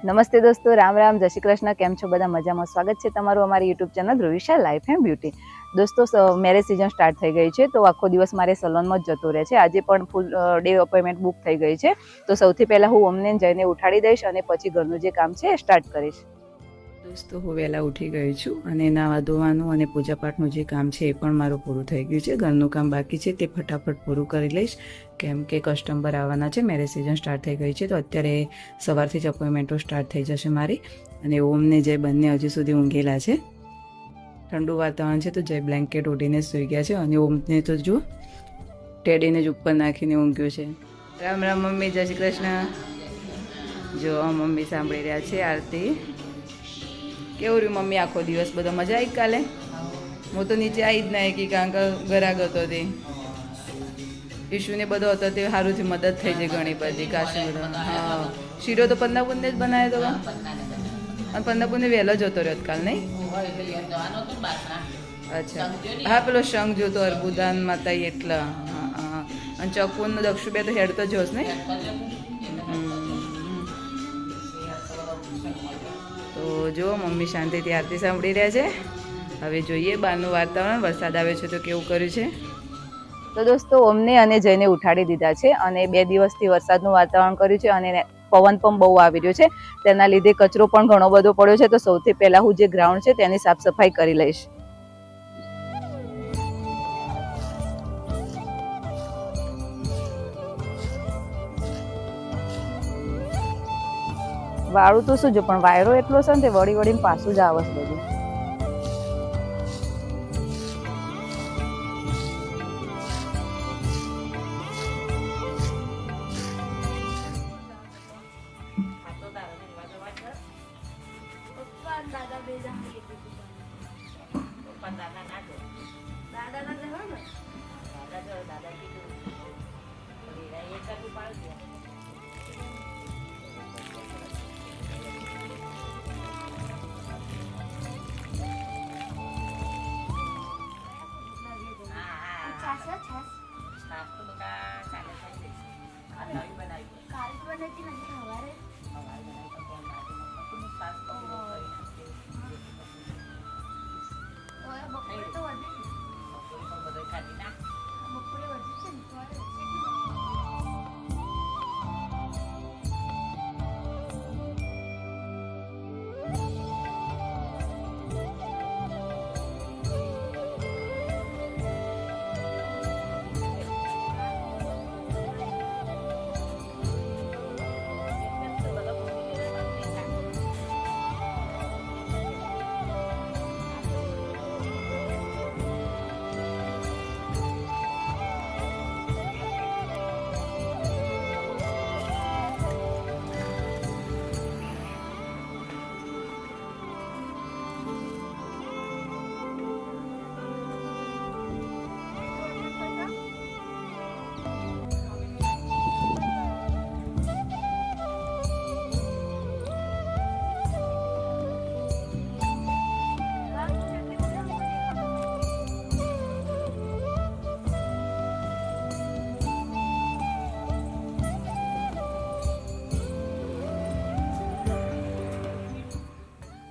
નમસ્તે દોસ્તો, રામ રામ, જય શ્રી કૃષ્ણ. કેમ છો બધા? મજામાં? સ્વાગત છે તમારું અમારી YouTube channel Dhruvisha life and beauty. દોસ્તો, મેરેજ સિઝન સ્ટાર્ટ થઈ ગઈ છે, તો આખો દિવસ મારે સલોનમાં જ જતો રહે છે. આજે પણ ફૂલ ડે અપોઇન્ટમેન્ટ બુક થઈ ગઈ છે. તો સૌથી પહેલાં હું અમને જઈને ઉઠાડી દઈશ અને પછી ઘરનું જે કામ છે એ સ્ટાર્ટ કરીશ. દોસ્તો, હું વહેલા ઉઠી ગઈ છું અને નાવા ધોવાનું અને પૂજાપાઠનું જે કામ છે એ પણ મારું પૂરું થઈ ગયું છે. ઘરનું કામ બાકી છે તે ફટાફટ પૂરું કરી લઈશ, કેમ કે કસ્ટમર આવવાના છે. મેરેજ સિઝન સ્ટાર્ટ થઈ ગઈ છે, તો અત્યારે સવારથી જ અપોઇન્ટમેન્ટો સ્ટાર્ટ થઈ જશે મારી. અને ઓમને જય બંને હજુ સુધી ઊંઘેલા છે. ઠંડુ વાતાવરણ છે તો જય બ્લેન્કેટ ઓઢીને સૂઈ ગયા છે અને ઓમને તો જો ટેડીને જ ઉપર નાખીને ઊંઘ્યો છે. રામ રામ મમ્મી, જય શ્રી કૃષ્ણ. જો મમ્મી સાંભળી રહ્યા છે આરતી. કેવું રહ્યું મમ્મી આખો દિવસ? બધો મજા આવી કાલે? હું તો નીચે આવી જ ના કારણ કે ગરાગ હતો તે ઈશુને બધો હતો તે સારુંથી મદદ થઈ જાય ઘણી બધી. કાશી બધો હા, શીરો તો પન્નાપુરને જ બનાવ્યો હતો અને પન્નાપુરને વહેલો જતો રહ્યો કાલ, નહીં? અચ્છા, હા, પેલો શંખ જોતો અર્બુદાન માતા એટલા. હા હા, અને ચકુન દક્ષુ બે તો હેડતો જ હોશ, નહીં? તો જુઓ મમ્મી શાંતિથી આરતી સાંભળી રહ્યા છે. હવે જોઈએ બહારનું વાતાવરણ, વરસાદ આવે છે તો કેવું કર્યું છે. તો દોસ્તો, અમને અને જઈને ઉઠાડી દીધા છે અને 2 દિવસથી વરસાદનું વાતાવરણ કર્યું છે અને પવન પણ બહુ આવી રહ્યો છે. તેના લીધે કચરો પણ ઘણો બધો પડ્યો છે. તો સૌથી પહેલાં હું જે ગ્રાઉન્ડ છે તેની સાફ સફાઈ કરી લઈશ. વાળું તો શું જો, પણ વાયરો એટલો છે ને તે વળી વળીને પાછું જ આવે છે બધું.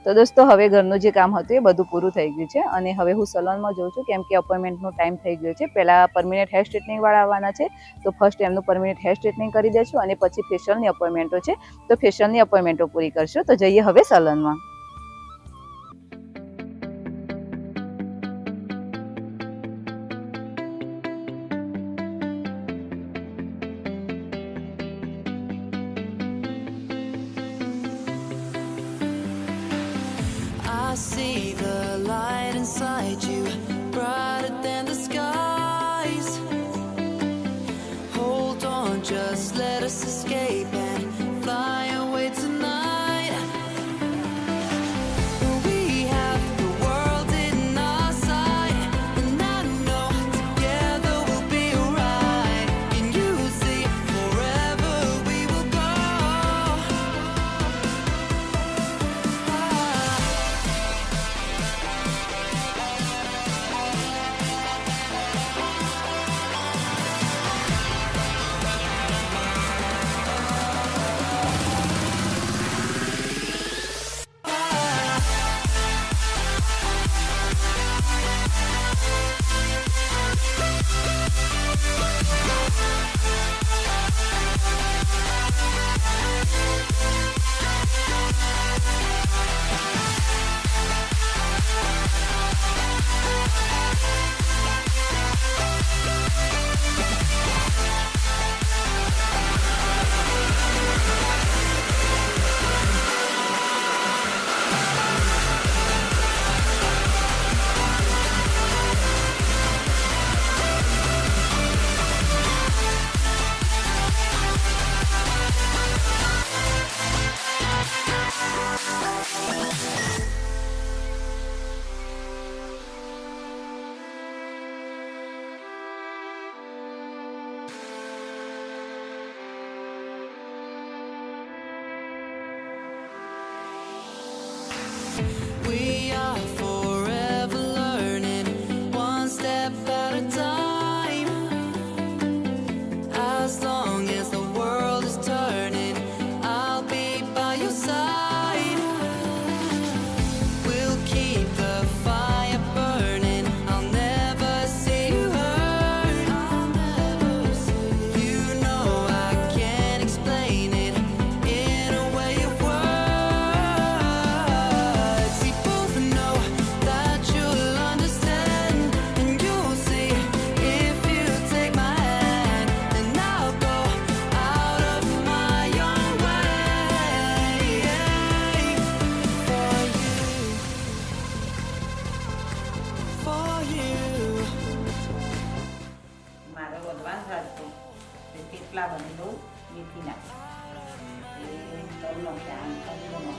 તો દોસ્તો, હવે ઘરનું જે કામ હતું એ બધું પૂરું થઈ ગયું છે અને હવે હું સલોનમાં જઉં છું, કેમ કે અપોઇન્ટમેન્ટનો ટાઈમ થઈ ગયો છે. પહેલાં પરમિનન્ટ હેર સ્ટ્રેટનિંગવાળા આવવાના છે, તો ફર્સ્ટ એમનું પરમિનન્ટ હેર સ્ટ્રેટનિંગ કરી દઈશું અને પછી ફેશિયલની અપોઇન્ટમેન્ટો છે, તો ફેશિયલની અપોઇન્ટમેન્ટો પૂરી કરશું. તો જઈએ હવે સલોનમાં. I see the light inside you, brighter than the skies. Hold on, just let us escape and fly away tonight. We have the world in our sight, and I know together we'll be alright. Can you see forever we will go? you. મારો advance હતો તે થેપલા બની દઉં મેથીના એ તલનો ક્યાં તલનો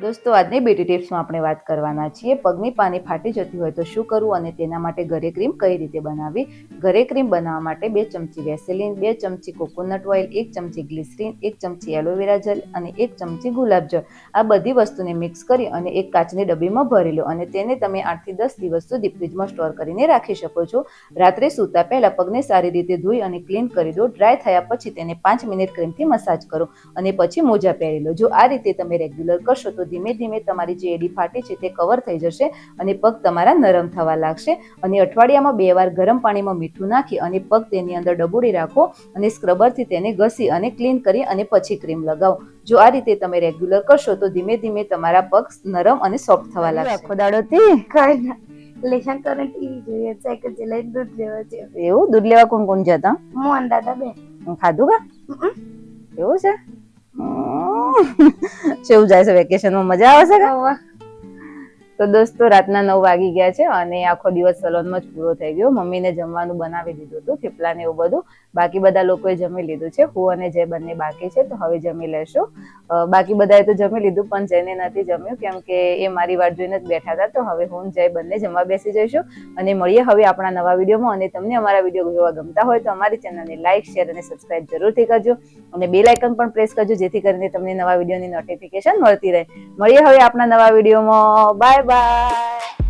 દોસ્તો આજની beauty ટિપ્સમાં આપણે વાત કરવાના છીએ પગની પાની ફાટી જતી હોય તો શું કરવું અને તેના માટે ઘરે ક્રીમ કઈ રીતે બનાવવી. ઘરે ક્રીમ બનાવવા માટે 2 ચમચી વેસેલિન, 2 ચમચી કોકોનટ ઓઇલ, 1 ચમચી ગ્લિસરીન, 1 ચમચી એલોવેરા જેલ અને 1 ચમચી ગુલાબ જળ આ બધી વસ્તુને મિક્સ કરી અને એક કાચની ડબ્બીમાં ભરી લો અને તેને તમે 8 થી 10 દિવસ સુધી ફ્રીજમાં સ્ટોર કરીને રાખી શકો છો. રાત્રે સૂતા પહેલા પગને સારી રીતે ધોઈ અને ક્લીન કરી દો. ડ્રાય થયા પછી તેને 5 મિનિટ ક્રીમથી મસાજ કરો અને પછી મોજા પહેરી લો. જો આ રીતે તમે રેગ્યુલર કરશો તો ધીમે ધીમે તમારી જે એડી ફાટી છે તે કવર થઈ જશે અને પગ તમારા નરમ થવા લાગશે. અને અઠવાડિયામાં 2 વાર ગરમ પાણીમાં મીઠું નાખી અને પગ તેની અંદર ડબોડી રાખો અને સ્ક્રબરથી તેને ઘસી અને ક્લીન કરી અને પછી ક્રીમ લગાવો. જો આ રીતે તમે રેગ્યુલર કરશો તો ધીમે ધીમે તમારા પગ નરમ અને સોફ્ટ થવા લાગશે. આખો દાડોથી કઈ ના લેશન કરે ટીવી જોઈએ સાયકલ ચલાવી દૂધ લેવા છે એવું દૂધ લેવા કોણ કોણ જતા? મોહન દાદા બે ખાધું કા એવું છે? કેવું જાય છે વેકેશનમાં? મજા આવે છે? તો દોસ્તો રાતના 9 વાગી ગયા છે અને આખો દિવસ સલોનમાં જ પૂરો થઈ ગયો. મમ્મીને જમવાનું બનાવી દીધું હતું, થેપલા ને એવું બધું. બાકી બધા લોકોએ જમી લીધું છે. હું અને જય બંને બાકી છે તો હવે જમી લેશું. બાકી બધાએ તો જમી લીધું પણ જયને નથી જમ્યું કેમ કે એ મારી વાટ જોઈને જ બેઠા હતા. તો હવે હું જય બંને જમવા બેસી જઈશું અને મળીએ હવે આપણા નવા વિડીયોમાં. અને તમને અમારા વિડીયો જોવા ગમતા હોય તો અમારી ચેનલને લાઈક, શેર અને સબસ્ક્રાઇબ જરૂરથી કરજો અને બેલ આઇકન પણ પ્રેસ કરજો જેથી કરીને તમને નવા વિડીયોની નોટિફિકેશન મળતી રહે. મળીએ હવે આપણા નવા વિડીયોમાં. Bye bye.